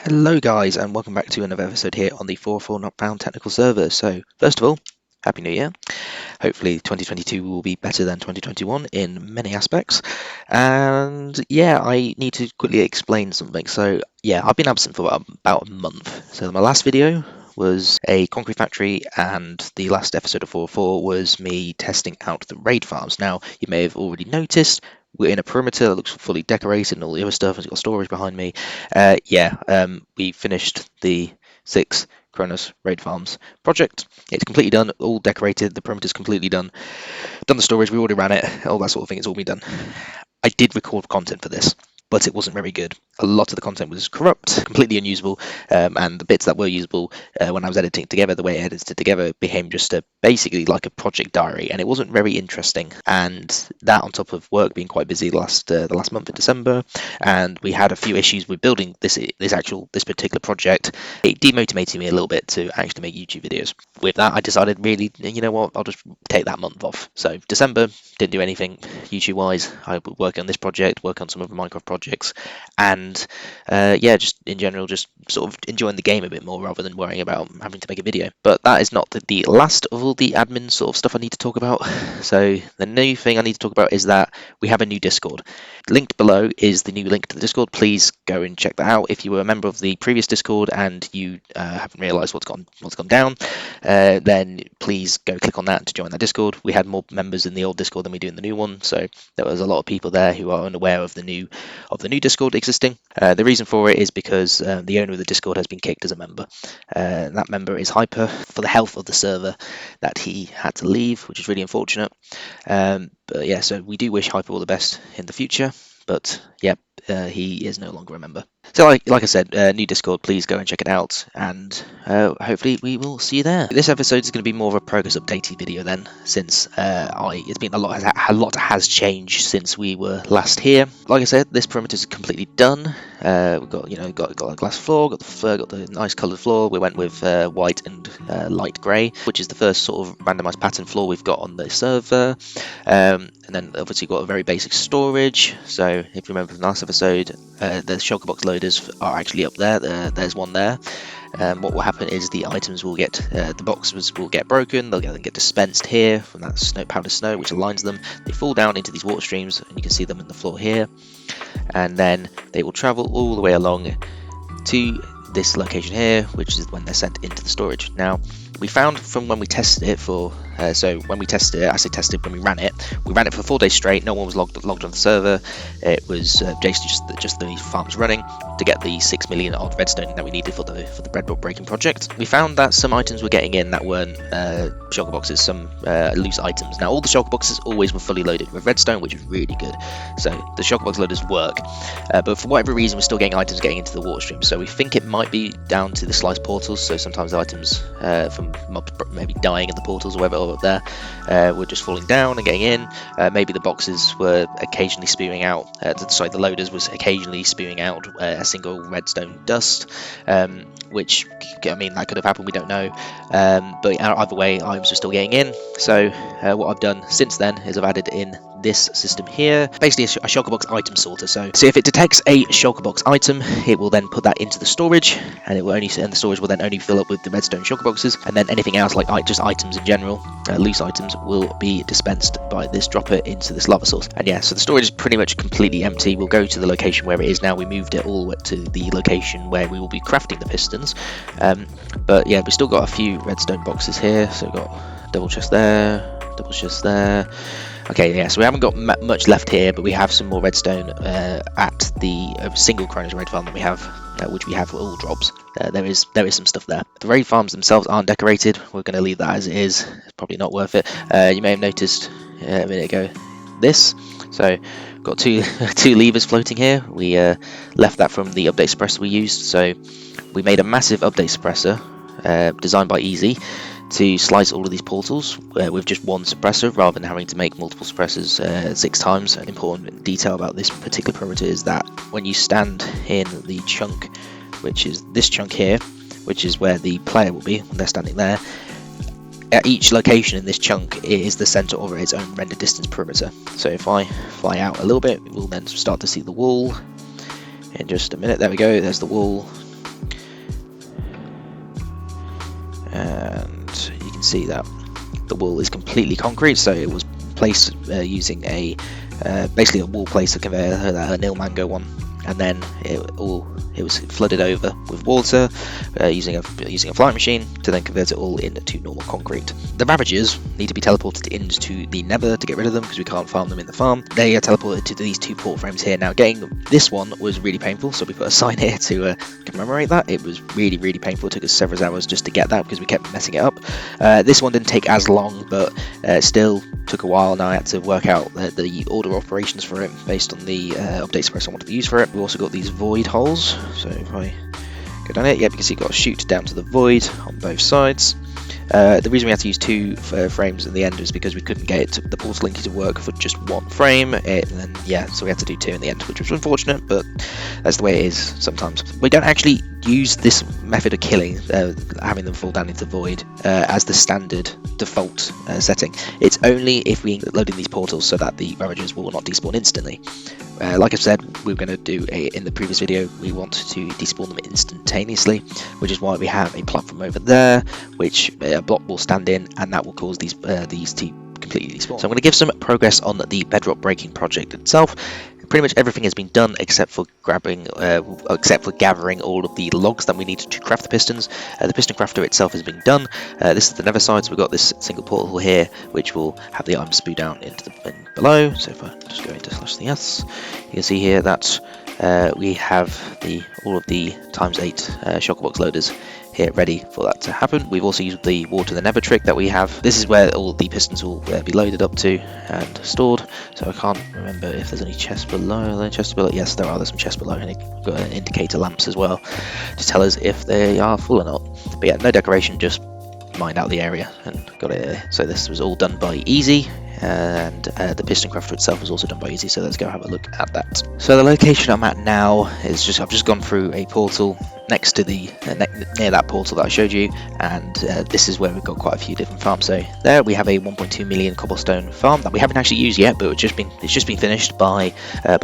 Hello guys, and welcome back to another episode here on the 404 Not Found technical server. So first of all, Happy New Year. Hopefully 2022 will be better than 2021 in many aspects. And yeah, I need to quickly explain something. So yeah, I've been absent for about a month. So my last video was a concrete factory, and the last episode of 404 was me testing out the raid farms. Now, you may have already noticed we're in a perimeter that looks fully decorated and all the other stuff, has got storage behind me. We finished the 6 Kronos raid farms project. It's completely done, all decorated, the perimeter's completely done. Done the storage, we already ran it, all that sort of thing, it's all been done. I did record content for this, but it wasn't very good. A lot of the content was corrupt, completely unusable, and the bits that were usable, when I was editing it together, the way I edited it together became just basically like a project diary, and it wasn't very interesting. And that, on top of work being quite busy the last month in December, and we had a few issues with building this particular project, it demotivated me a little bit to actually make YouTube videos. With that, I decided, really, you know what, I'll just take that month off. So December, didn't do anything YouTube wise. I would work on this project, work on some other Minecraft projects, and just in general, just sort of enjoying the game a bit more rather than worrying about having to make a video. But that is not the last of all the admin sort of stuff I need to talk about. So the new thing I need to talk about is that we have a new Discord. Linked below is the new link to the Discord. Please go and check that out. If you were a member of the previous Discord and you haven't realised what's gone down, then please go click on that to join that Discord. We had more members in the old Discord than we do in the new one, so there was a lot of people there who are unaware of the new Discord existing. The reason for it is because the owner of the Discord has been kicked as a member. That member is Hyper, for the health of the server, that he had to leave, which is really unfortunate. But yeah, so we do wish Hyper all the best in the future. But yeah, he is no longer a member. So like I said, new Discord, please go and check it out, and hopefully we will see you there. This episode is going to be more of a progress updatey video then, since it's been a lot has changed since we were last here. Like I said, this perimeter is completely done. We've got a glass floor, got the nice coloured floor. We went with white and light grey, which is the first sort of randomised pattern floor we've got on the server. And then obviously got a very basic storage. So if you remember from the last episode, the shulker box loaders are actually up there. There's one there. What will happen is the items will get, the boxes will get broken. They'll get dispensed here from that powdered snow, which aligns them. They fall down into these water streams, and you can see them in the floor here. And then they will travel all the way along to this location here, which is when they're sent into the storage. Now, we found from when we tested it when we ran it for 4 days straight. No one was logged on the server. It was basically just the farms running to get the 6 million odd redstone that we needed for the breadboard breaking project. We found that some items were getting in that weren't shulker boxes, some loose items. Now, all the shulker boxes always were fully loaded with redstone, which is really good. So the shulker box loaders work, but for whatever reason, we're still getting items getting into the water stream. So we think it might be down to the slice portals. So sometimes the items from mobs maybe dying in the portals or whatever over there were just falling down and getting in. Maybe the boxes were occasionally spewing out, the loaders was occasionally spewing out a single redstone dust, which, I mean, that could have happened, we don't know. But either way, items are still getting in. So what I've done since then is I've added in this system here, basically a shulker box item sorter. So if it detects a shulker box item, it will then put that into the storage, and the storage will then only fill up with the redstone shulker boxes, and then anything else, like just items in general, loose items, will be dispensed by this dropper into this lava source. And yeah, so the storage is pretty much completely empty. We'll go to the location where it is now. We moved it all to the location where we will be crafting the pistons. But yeah, we've still got a few redstone boxes here. So we've got double chest there, double chest there. Okay, yeah, so we haven't got much left here, but we have some more redstone at the single Kronos raid farm that we have, which we have for all drops. There is some stuff there. The raid farms themselves aren't decorated. We're going to leave that as it is. It's probably not worth it. You may have noticed a minute ago this. So got two levers floating here. We left that from the update suppressor we used. So we made a massive update suppressor designed by Easyjo to slice all of these portals with just one suppressor, rather than having to make multiple suppressors 6 times. An important detail about this particular perimeter is that when you stand in the chunk, which is this chunk here, which is where the player will be when they're standing there, at each location in this chunk, it is the center of its own render distance perimeter. So if I fly out a little bit, we'll then start to see the wall in just a minute. There we go, there's the wall. and you can see that the wall is completely concrete, so it was placed using a basically a wall placer conveyor, a nil mango one, and then it was flooded over with water using a flying machine to then convert it all into normal concrete. The Ravagers need to be teleported into the Nether to get rid of them because we can't farm them in the farm. They are teleported to these 2 port frames here. Now getting this one was really painful, so we put a sign here to commemorate that. It was really painful. It took us several hours just to get that because we kept messing it up. This one didn't take as long, but still took a while. Now I had to work out the order of operations for it based on the update express I wanted to use for it. We also got these void holes, so if I go down it, yeah, because you've got to shoot down to the void on both sides. The reason we had to use 2 frames in the end was because we couldn't get the portal linking to work for just 1 frame, and then yeah, so we had to do 2 in the end, which was unfortunate, but that's the way it is sometimes. We don't actually use this method of killing, having them fall down into the void, as the standard default setting. It's only if we load in these portals so that the Ravagers will not despawn instantly. Like I said, we were going to do in the previous video, we want to despawn them instantaneously, which is why we have a platform over there, which a block will stand in, and that will cause these to completely despawn. So I'm going to give some progress on the bedrock breaking project itself. Pretty much everything has been done except for gathering all of the logs that we need to craft the pistons. The piston crafter itself has been done. This is the nether side, so we've got this single portal here, which will have the items spew down into the bin below. So if I just go into /yes, you can see here that we have all of the ×8 shulker box loaders here ready for that to happen. We've also used the water the nether trick that we have. This is where all the pistons will be loaded up to and stored. So I can't remember if there's any chests below. Are there chests below? Yes, there are. There's some chests below, and we've got indicator lamps as well to tell us if they are full or not. But yeah, no decoration, just mined out the area and got it here. So this was all done by Easy, and the piston crafter itself was also done by Easy, so let's go have a look at that. So the location I'm at now is I've just gone through a portal next to the near that portal that I showed you, and this is where we've got quite a few different farms. So there we have a 1.2 million cobblestone farm that we haven't actually used yet, but it's just been finished by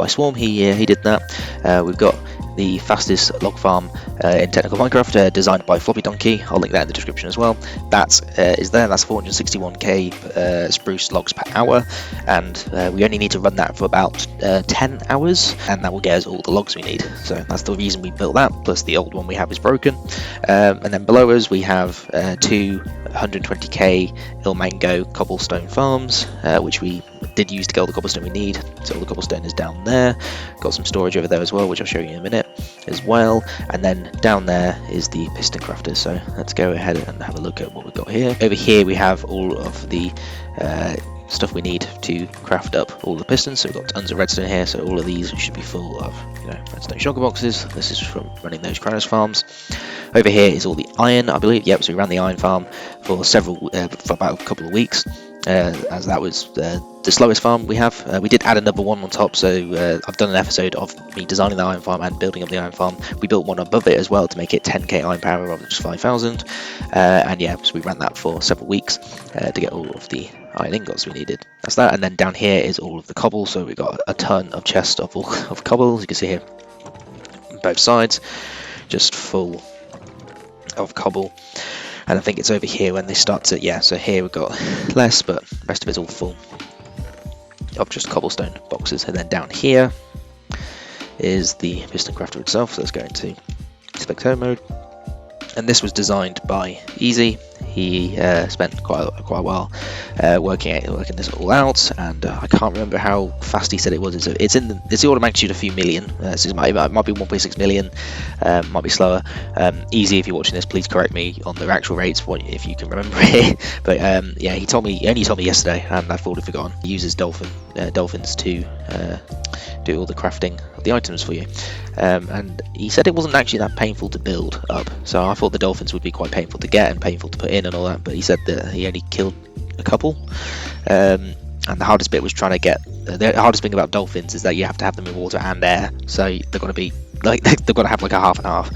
Swarm. He did that. We've got the fastest log farm in technical Minecraft, designed by Floppy Donkey. I'll link that in the description as well. That is there. That's 461k spruce logs per hour, and we only need to run that for about 10 hours, and that will get us all the logs we need. So that's the reason we built that, plus the old one we have is broken. And then below us we have 2 120k Ilmango cobblestone farms, which we did use to get all the cobblestone we need. So all the cobblestone is down there. Got some storage over there as well, which I'll show you in a minute as well. And then down there is the piston crafter. So let's go ahead and have a look at what we've got here. Over here we have all of the stuff we need to craft up all the pistons. So we've got tons of redstone here, so all of these should be full of redstone shulker boxes. This is from running those Kronos farms. Over here is all the iron, I believe. Yep, so we ran the iron farm for about a couple of weeks, as that was the slowest farm we have. We did add another one on top, so I've done an episode of me designing the iron farm and building up the iron farm. We built one above it as well to make it 10k iron power rather than just 5,000, and yeah, so we ran that for several weeks to get all of the iron ingots we needed. That's that. And then down here is all of the cobble, so we've got a ton of chests of cobble, as you can see here on both sides, just full of cobble. And I think it's over here when they start to, yeah, so here we've got less, but the rest of it's all full of just cobblestone boxes. And then down here is the piston crafter itself. So let's go into spectator mode, and this was designed by Easy. He spent quite a while working this all out, and I can't remember how fast he said it was. It's the order of magnitude a few million. So it might be 1.6 million, might be slower. Easy, if you're watching this, please correct me on the actual rates if you can remember it. But yeah, he only told me yesterday, and I've already forgotten. He uses dolphins to do all the crafting of the items for you, and he said it wasn't actually that painful to build up. So I thought the dolphins would be quite painful to get and painful to put in and all that, but he said that he only killed a couple, and the hardest bit was trying to get the hardest thing about dolphins is that you have to have them in water and air, so they're going to be like they've got to have like a half and half.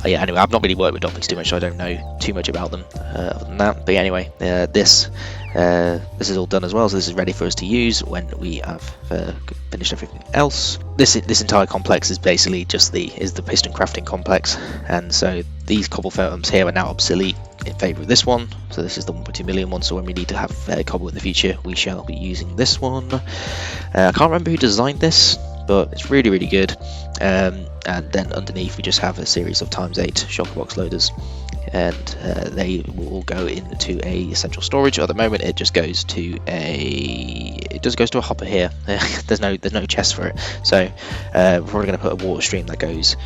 yeah, anyway, I've not really worked with droplinks too much, so I don't know too much about them other than that. But anyway, this is all done as well, so this is ready for us to use when we have finished everything else. This entire complex is basically just the piston crafting complex, and so these cobble photoms here are now obsolete in favour of this one. So this is the 1.2 million one, so when we need to have cobble in the future, we shall be using this one. I can't remember who designed this, but it's really, really good. And then underneath we just have a series of ×8 shulker box loaders, and they will all go into a central storage. At the moment it just goes to a hopper here. there's no chest for it, so we're probably going to put a water stream that goes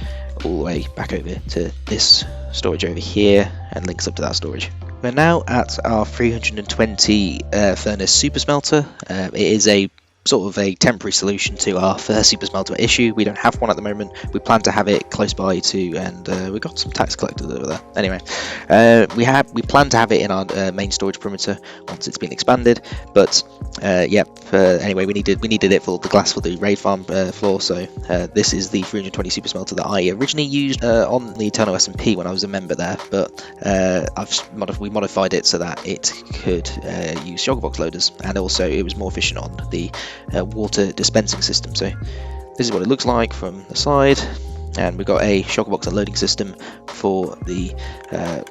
all the way back over to this storage over here and links up to that storage. We're now at our 320 furnace super smelter. It is a sort of a temporary solution to our super smelter issue. We don't have one at the moment. We plan to have it close by too, and we've got some tax collectors over there. Anyway, we plan to have it in our main storage perimeter once it's been expanded. But anyway, we needed it for the glass for the raid farm floor. So this is the 320 super smelter that I originally used on the Eternal SMP when I was a member there, but we modified it so that it could use shulker box loaders, and also it was more efficient on the water dispensing system. So this is what it looks like from the side, and we've got a shulker box unloading system for the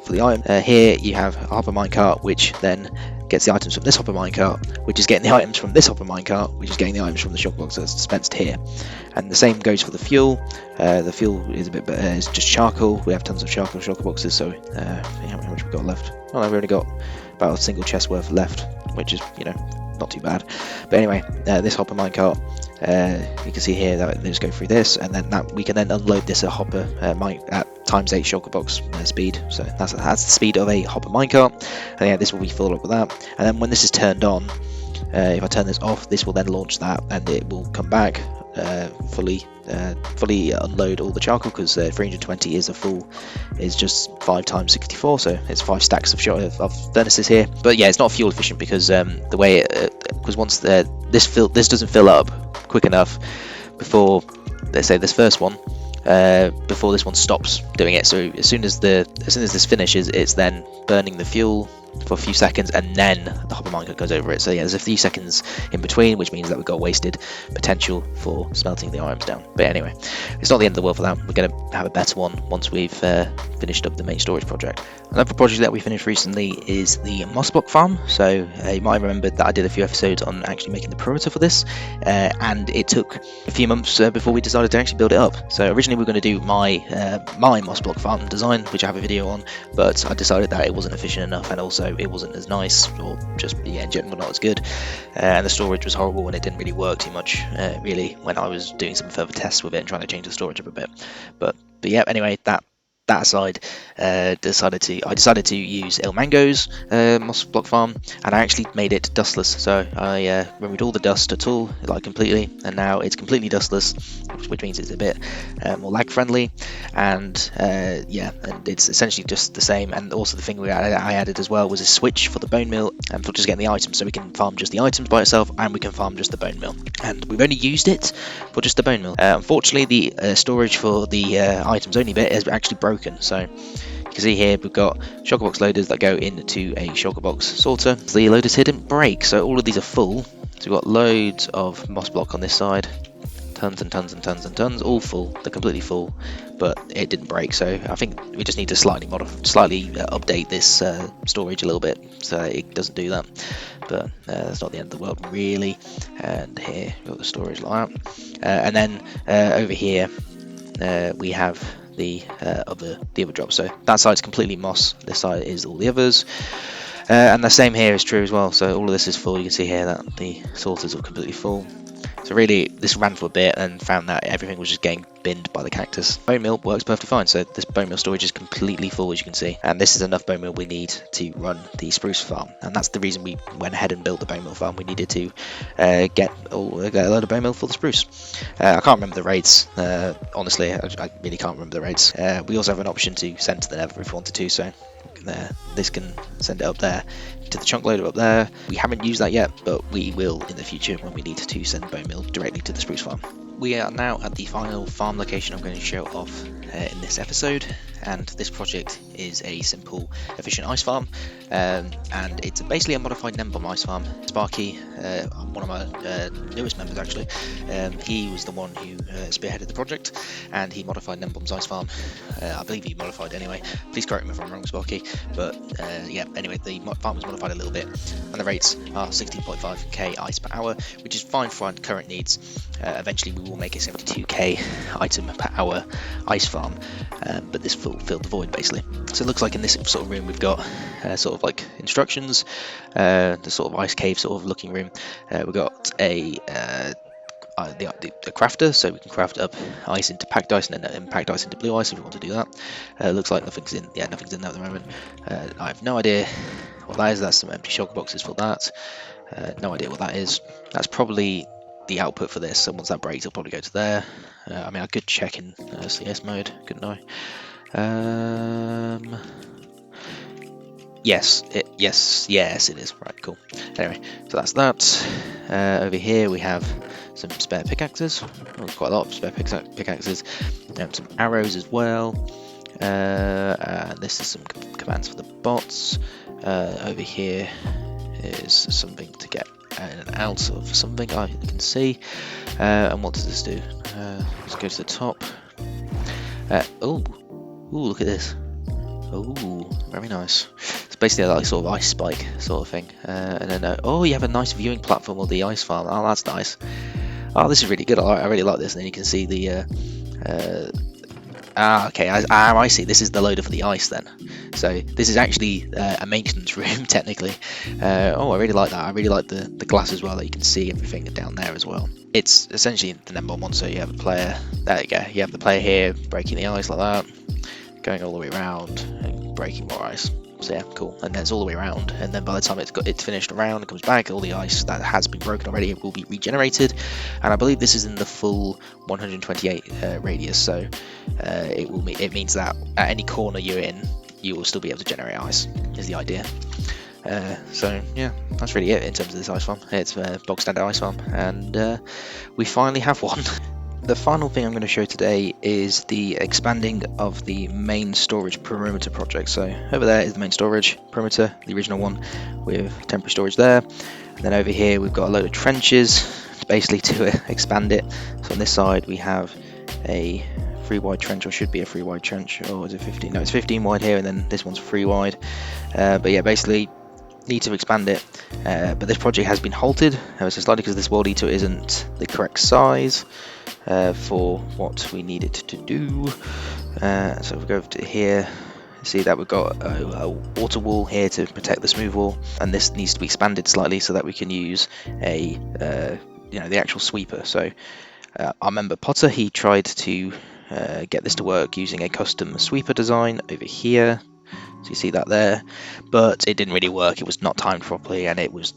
item. Here you have a hopper minecart, which then gets the items from this hopper minecart, which is getting the items from this hopper minecart, which is getting the items from the shulker box that's dispensed here. And the same goes for the fuel. The fuel is a bit better, it's just charcoal. We have tons of charcoal shulker boxes, so how much we've got left? Oh no, we've only got about a single chest worth left, which is, not too bad. But anyway, this hopper minecart, you can see here that they just go through this, and then we can then unload this at hopper at ×8 shulker box speed. So that's the speed of a hopper minecart, and yeah, this will be filled up with that. And then when this is turned on, if I turn this off, this will then launch that, and it will come back fully unload all the charcoal, because 320 is just 5 × 64, so it's 5 stacks of furnaces here. But yeah, it's not fuel efficient because the way because once this doesn't fill up quick enough before, let's say, this first one, before this one stops doing it. So as soon as this finishes, it's then burning the fuel for a few seconds, and then the hopper minecart goes over it. So yeah, there's a few seconds in between, which means that we've got wasted potential for smelting the items down. But anyway, it's not the end of the world for that. We're going to have a better one once we've finished up the main storage project. Another project that we finished recently is the mossblock farm. So you might have remembered that I did a few episodes on actually making the perimeter for this, and it took a few months before we decided to actually build it up. So originally we were going to do my mossblock farm design, which I have a video on, but I decided that it wasn't efficient enough, and also it wasn't as nice, or just in general not as good, and the storage was horrible, and it didn't really work too much really when I was doing some further tests with it and trying to change the storage up a bit. But yeah, anyway, that aside, I decided to use Ilmango's mossblock farm, and I actually made it dustless. So I removed all the dust at all, like completely, and now it's completely dustless, which means it's a bit more lag friendly, and yeah, and it's essentially just the same. And also the thing I added as well was a switch for the bone meal and for just getting the items, so we can farm just the items by itself, and we can farm just the bone meal. And we've only used it for just the bone meal. Unfortunately, the storage for the items only bit is actually broken. So you can see here we've got shulker box loaders that go into a shulker box sorter. The loaders here didn't break, so all of these are full. So we've got loads of moss block on this side, tons and tons and tons and tons, all full. They're completely full, but it didn't break. So I think we just need to slightly update this storage a little bit so it doesn't do that. But that's not the end of the world really. And here we've got the storage like that, and then over here we have the other drops. So that side's completely moss, this side is all the others, and the same here is true as well. So all of this is full. You can see here that the sorters are completely full. So really this ran for a bit and found that everything was just getting binned by the cactus. Bone meal works perfectly fine, so this bone meal storage is completely full, as you can see, and this is enough bone meal we need to run the spruce farm, and that's the reason we went ahead and built the bone meal farm. We needed to get a load of bone meal for the spruce. I can't remember the rates, honestly, I really can't remember the rates. We also have an option to send to the nether if we wanted to, so this can send it up there to the chunk loader up there. We haven't used that yet, but we will in the future when we need to send bone meal directly to the spruce farm. We are now at the final farm location I'm going to show off in this episode, and this project is a simple, efficient ice farm, and it's basically a modified Nembomb ice farm. Sparky, one of my newest members actually, he was the one who spearheaded the project, and he modified Nembomb's ice farm. I believe he modified anyway. Please correct me if I'm wrong, Sparky. But yeah, anyway, the farm was modified a little bit, and the rates are 16.5k ice per hour, which is fine for our current needs. Eventually, we will make a 72k item per hour ice farm, but this filled the void basically. So it looks like in this sort of room we've got sort of like instructions, the sort of ice cave sort of looking room. We've got the crafter, so we can craft up ice into packed ice and then packed ice into blue ice if we want to do that. Looks like nothing's in there at the moment. I have no idea what that is. That's some empty shulker boxes for that. No idea what that is. That's probably the output for this, and once that breaks it'll probably go to there. I mean, I could check in CS mode, couldn't I? Yes it is. Right, cool. Anyway, so that's that. Over here we have some spare pickaxes. Quite a lot of spare pickaxes. Some arrows as well. And this is some commands for the bots. Over here is something to get in and out of something I can see. And what does this do? Let's go to the top. Ooh, look at this. Ooh, very nice. It's basically like sort of ice spike sort of thing. And then oh, you have a nice viewing platform of the ice farm. Oh, that's nice. Oh, this is really good. I really like this. And then you can see the okay, I see. This is the loader for the ice then. So this is actually a maintenance room technically. Oh, I really like that. I really like the glass as well, that you can see everything down there as well. It's essentially the Nembomb one, so you have a player. There you go. You have the player here breaking the ice like that, going all the way around and breaking more ice. So yeah, cool. And then it's all the way around, and then by the time it's finished around, it comes back. All the ice that has been broken already will be regenerated, and I believe this is in the full 128 radius. So it means that at any corner you're in, you will still be able to generate ice. Is the idea. So yeah, that's really it in terms of this ice farm. It's a bog standard ice farm, and we finally have one. The final thing I'm going to show today is the expanding of the main storage perimeter project. So over there is the main storage perimeter, the original one with temporary storage there. And then over here we've got a load of trenches, basically to expand it. So on this side we have a 3 wide trench, or should be a 3 wide trench, or is it 15? No, it's 15 wide here, and then this one's 3 wide. But yeah, basically need to expand it. But this project has been halted, so slightly because this world eater isn't the correct size for what we need it to do. So if we go over to here, see that we've got a water wall here to protect the smooth wall, and this needs to be expanded slightly so that we can use a the actual sweeper. So our member Potter, he tried to get this to work using a custom sweeper design over here. So you see that there, but it didn't really work. It was not timed properly, and it was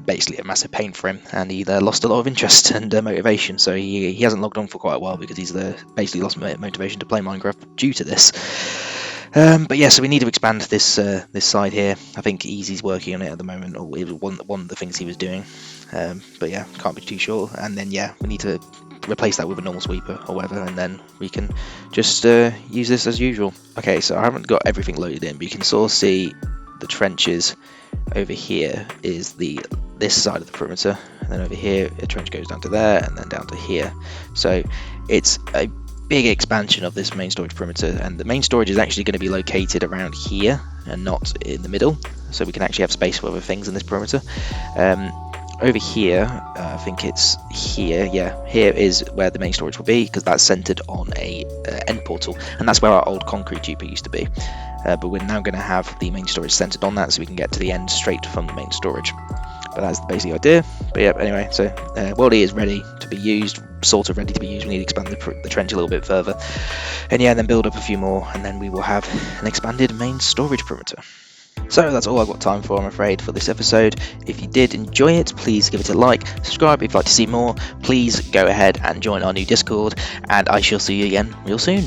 basically a massive pain for him, and he lost a lot of interest and motivation. So he hasn't logged on for quite a while because he's basically lost motivation to play Minecraft due to this. But yeah, so we need to expand this this side here. I think Easy's working on it at the moment, or it was one of the things he was doing. But yeah, can't be too sure. And then yeah, we need to replace that with a normal sweeper or whatever, and then we can just use this as usual. Okay, so I haven't got everything loaded in, but you can sort of see the trenches over here is this side of the perimeter, and then over here a trench goes down to there and then down to here. So it's a big expansion of this main storage perimeter, and the main storage is actually going to be located around here and not in the middle, so we can actually have space for other things in this perimeter. Over here, I think it's here, yeah, here is where the main storage will be, because that's centered on a end portal, and that's where our old concrete duper used to be. But we're now going to have the main storage centered on that, so we can get to the end straight from the main storage. But that's the basic idea. But yeah, anyway, so Worldy is ready to be used, sort of ready to be used. We need to expand the trench a little bit further, and yeah, then build up a few more, and then we will have an expanded main storage perimeter. So that's all I've got time for, I'm afraid, for this episode. If you did enjoy it, please give it a like, subscribe if you'd like to see more. Please go ahead and join our new Discord, and I shall see you again real soon.